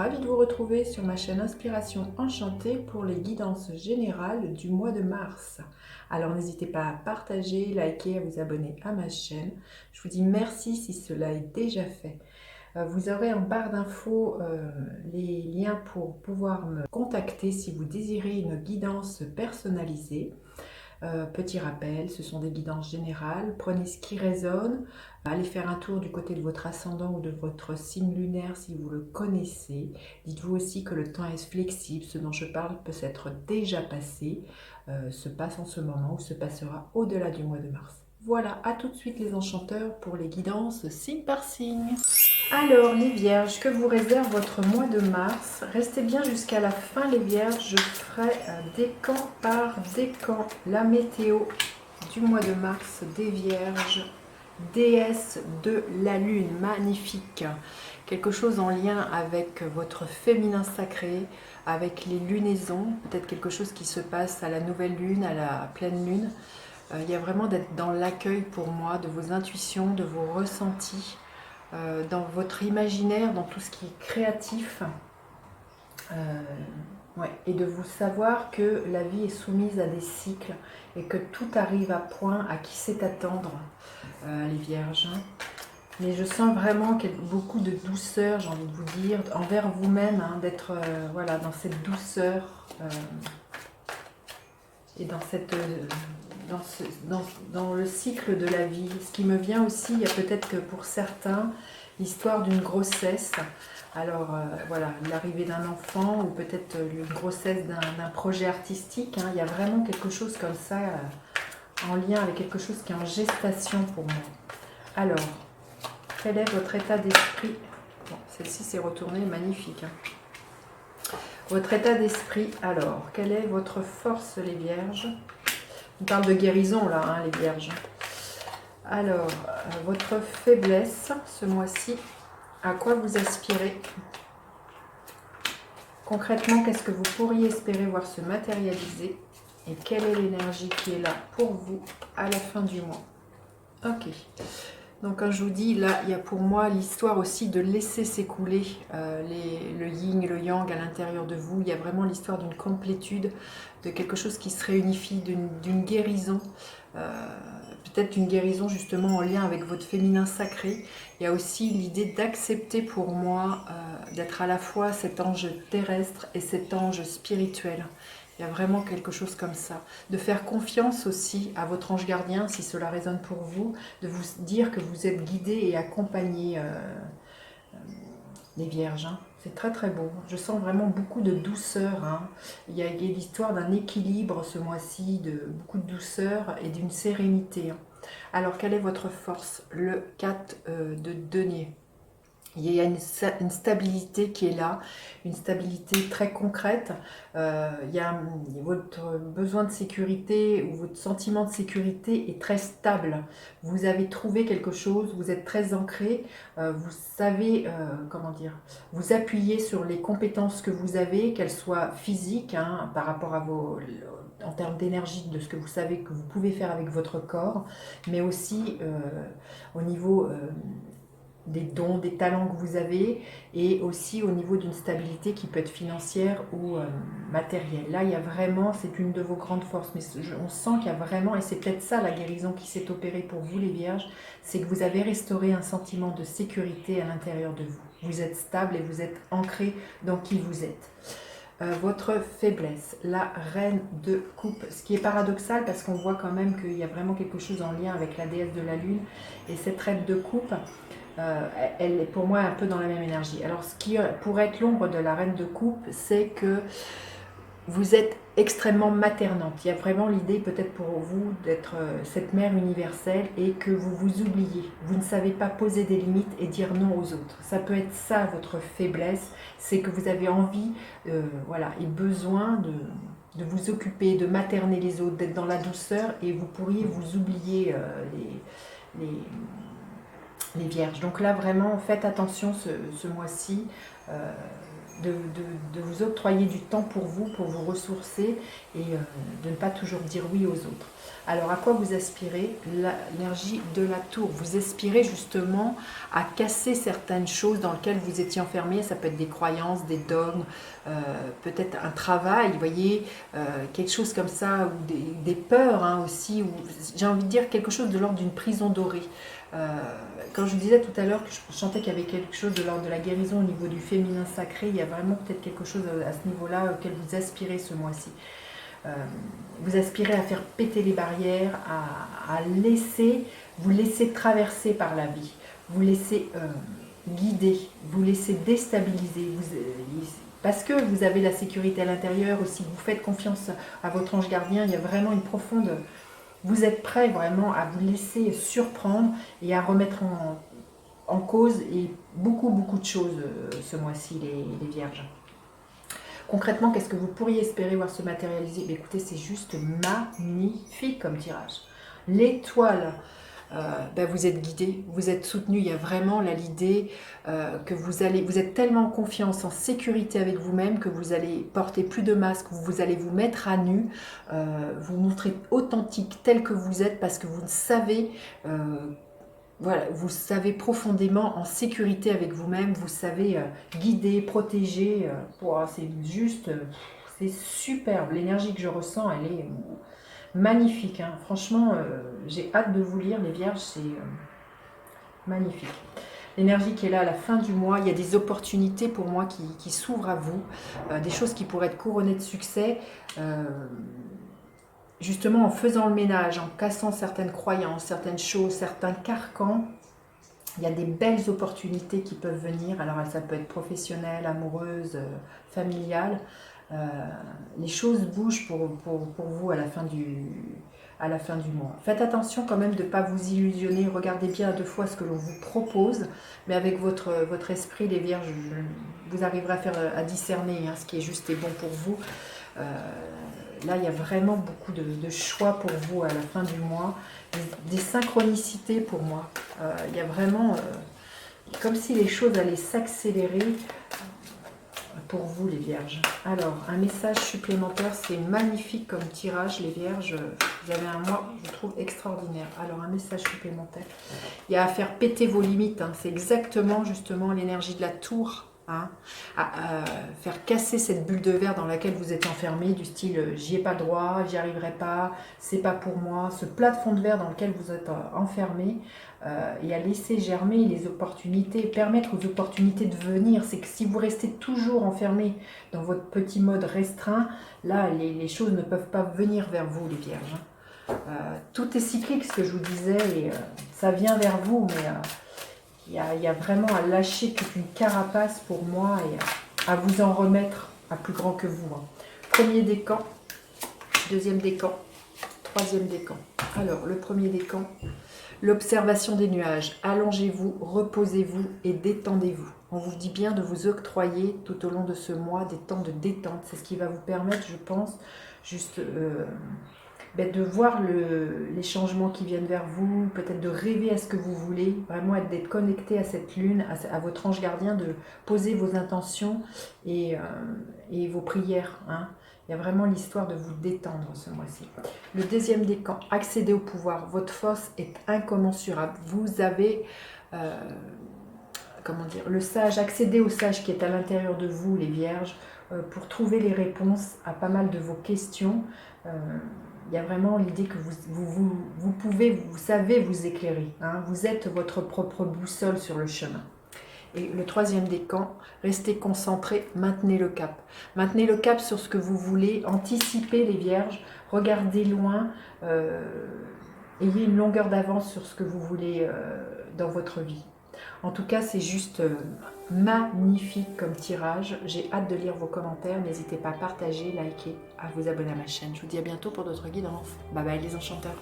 ravie de vous retrouver sur ma chaîne Inspiration Enchantée pour les guidances générales du mois de mars. Alors n'hésitez pas à partager, liker, à vous abonner à ma chaîne. Je vous dis merci si cela est déjà fait. Vous aurez en barre d'infos les liens pour pouvoir me contacter si vous désirez une guidance personnalisée. Petit rappel, ce sont des guidances générales. Prenez ce qui résonne. Allez faire un tour du côté de votre ascendant ou de votre signe lunaire si vous le connaissez. Dites-vous aussi que le temps est flexible. Ce dont je parle peut s'être déjà passé, se passe en ce moment ou se passera au-delà du mois de mars. Voilà, à tout de suite les enchanteurs pour les guidances signe par signe. Alors les vierges, que vous réserve votre mois de mars? Restez bien jusqu'à la fin les vierges, je ferai décan par décan la météo du mois de mars des vierges, déesse de la lune, magnifique. Quelque chose en lien avec votre féminin sacré, avec les lunaisons, peut-être quelque chose qui se passe à la nouvelle lune, à la pleine lune. Il y a vraiment d'être dans l'accueil pour moi de vos intuitions, de vos ressentis. Dans votre imaginaire, dans tout ce qui est créatif, et de vous savoir que la vie est soumise à des cycles et que tout arrive à point, à qui sait attendre, les vierges. Mais je sens vraiment beaucoup de douceur, j'ai envie de vous dire, envers vous-même, d'être voilà, dans cette douceur et dans cette... Dans le cycle de la vie. Ce qui me vient aussi, il y a peut-être que pour certains, l'histoire d'une grossesse. Alors voilà, l'arrivée d'un enfant ou peut-être une grossesse d'un projet artistique. Il y a vraiment quelque chose comme ça en lien avec quelque chose qui est en gestation pour moi. Alors, quel est votre état d'esprit? Bon, celle-ci s'est retournée, magnifique. Votre état d'esprit, alors, quelle est votre force les vierges? On parle de guérison là, les vierges. Alors, votre faiblesse ce mois-ci, à quoi vous aspirez? Concrètement, qu'est-ce que vous pourriez espérer voir se matérialiser? Et quelle est l'énergie qui est là pour vous à la fin du mois? Ok. Donc quand je vous dis, là, il y a pour moi l'histoire aussi de laisser s'écouler le yin et le yang à l'intérieur de vous. Il y a vraiment l'histoire d'une complétude, de quelque chose qui se réunifie, d'une guérison. Peut-être une guérison justement en lien avec votre féminin sacré. Il y a aussi l'idée d'accepter pour moi d'être à la fois cet ange terrestre et cet ange spirituel. Il y a vraiment quelque chose comme ça. De faire confiance aussi à votre ange gardien, si cela résonne pour vous, de vous dire que vous êtes guidé et accompagné, les vierges. C'est très très beau. Je sens vraiment beaucoup de douceur. Il y a l'histoire d'un équilibre ce mois-ci, de beaucoup de douceur et d'une sérénité. Alors, quelle est votre force? Le 4 de denier. Il y a une stabilité qui est là, une stabilité très concrète. Il y a votre besoin de sécurité ou votre sentiment de sécurité est très stable. Vous avez trouvé quelque chose, vous êtes très ancré, vous savez, comment dire, vous appuyez sur les compétences que vous avez, qu'elles soient physiques, par rapport à vos... en termes d'énergie, de ce que vous savez que vous pouvez faire avec votre corps, mais aussi au niveau... des dons, des talents que vous avez et aussi au niveau d'une stabilité qui peut être financière ou matérielle. Là, il y a vraiment, c'est une de vos grandes forces, mais on sent qu'il y a vraiment, et c'est peut-être ça la guérison qui s'est opérée pour vous les vierges, c'est que vous avez restauré un sentiment de sécurité à l'intérieur de vous. Vous êtes stable et vous êtes ancré dans qui vous êtes. Votre faiblesse, la reine de coupe, ce qui est paradoxal parce qu'on voit quand même qu'il y a vraiment quelque chose en lien avec la déesse de la lune et cette reine de coupe, elle est pour moi un peu dans la même énergie. Alors ce qui pourrait être l'ombre de la reine de coupe, c'est que vous êtes extrêmement maternante. Il y a vraiment l'idée peut-être pour vous d'être cette mère universelle et que vous vous oubliez. Vous ne savez pas poser des limites et dire non aux autres. Ça peut être ça votre faiblesse, c'est que vous avez envie voilà, et besoin de vous occuper, de materner les autres, d'être dans la douceur et vous pourriez vous oublier les vierges. Donc là vraiment faites attention ce mois-ci. de vous octroyer du temps pour vous ressourcer et de ne pas toujours dire oui aux autres. Alors, à quoi vous aspirez? L'énergie de la tour. Vous aspirez justement à casser certaines choses dans lesquelles vous étiez enfermé. Ça peut être des croyances, des dogmes, peut-être un travail, vous voyez, quelque chose comme ça, ou des peurs hein, aussi, ou j'ai envie de dire quelque chose de l'ordre d'une prison dorée. Quand je vous disais tout à l'heure que je sentais qu'il y avait quelque chose de l'ordre de la guérison au niveau du féminin sacré, il y a vraiment peut-être quelque chose à ce niveau-là auquel vous aspirez ce mois-ci. Vous aspirez à faire péter les barrières, à vous laisser traverser par la vie, vous laisser guider, vous laisser déstabiliser, parce que vous avez la sécurité à l'intérieur aussi, vous faites confiance à votre ange gardien, il y a vraiment une profonde... Vous êtes prêt vraiment à vous laisser surprendre et à remettre en cause et beaucoup de choses ce mois-ci, les vierges. Concrètement, qu'est-ce que vous pourriez espérer voir se matérialiser? Écoutez, c'est juste magnifique comme tirage. L'étoile, vous êtes guidé, vous êtes soutenu. Il y a vraiment là l'idée que vous êtes tellement en confiance, en sécurité avec vous-même que vous allez porter plus de masques, vous allez vous mettre à nu, vous montrer authentique tel que vous êtes parce que vous savez... voilà, vous savez profondément en sécurité avec vous-même, vous savez guider, protéger. C'est juste, c'est superbe. L'énergie que je ressens, elle est magnifique. Hein. Franchement, j'ai hâte de vous lire, les vierges, c'est magnifique. L'énergie qui est là à la fin du mois, il y a des opportunités pour moi qui s'ouvrent à vous, des choses qui pourraient être couronnées de succès. Justement en faisant le ménage, en cassant certaines croyances, certaines choses, certains carcans, il y a des belles opportunités qui peuvent venir. Alors ça peut être professionnelle, amoureuse, familiale. Les choses bougent pour vous à la fin du mois. Faites attention quand même de ne pas vous illusionner. Regardez bien à 2 fois ce que l'on vous propose. Mais avec votre esprit, les vierges, vous arriverez à discerner ce qui est juste et bon pour vous. Là, il y a vraiment beaucoup de choix pour vous à la fin du mois, des synchronicités pour moi. Il y a vraiment comme si les choses allaient s'accélérer pour vous, les vierges. Alors, un message supplémentaire, c'est magnifique comme tirage, les vierges. Vous avez un mois, je trouve, extraordinaire. Alors, un message supplémentaire. Il y a à faire péter vos limites. Hein. C'est exactement, justement, l'énergie de la tour. Hein, à faire casser cette bulle de verre dans laquelle vous êtes enfermé, du style j'y ai pas le droit, j'y arriverai pas, c'est pas pour moi, ce plat de fond de verre dans lequel vous êtes enfermé, et à laisser germer les opportunités, permettre aux opportunités de venir. C'est que si vous restez toujours enfermé dans votre petit mode restreint, là les choses ne peuvent pas venir vers vous, les vierges. Tout est cyclique, ce que je vous disais, et ça vient vers vous, mais il y a vraiment à lâcher toute une carapace pour moi et à vous en remettre à plus grand que vous. Hein. Premier décan, deuxième décan, troisième décan. Alors, le premier décan, l'observation des nuages. Allongez-vous, reposez-vous et détendez-vous. On vous dit bien de vous octroyer tout au long de ce mois des temps de détente. C'est ce qui va vous permettre, je pense, juste... de voir les changements qui viennent vers vous, peut-être de rêver à ce que vous voulez, vraiment d'être connecté à cette lune, à votre ange gardien, de poser vos intentions et vos prières. Hein. Il y a vraiment l'histoire de vous détendre ce mois-ci. Le deuxième décan, accéder au pouvoir. Votre force est incommensurable. Vous avez... comment dire, le sage, accéder au sage qui est à l'intérieur de vous, les vierges, pour trouver les réponses à pas mal de vos questions. Il y a vraiment l'idée que vous savez vous éclairer. Hein. Vous êtes votre propre boussole sur le chemin. Et le troisième décan, restez concentrés, maintenez le cap. Maintenez le cap sur ce que vous voulez, anticipez les vierges, regardez loin, ayez une longueur d'avance sur ce que vous voulez dans votre vie. En tout cas, c'est juste magnifique comme tirage. J'ai hâte de lire vos commentaires. N'hésitez pas à partager, liker, à vous abonner à ma chaîne. Je vous dis à bientôt pour d'autres guidances. Bye bye les enchanteurs.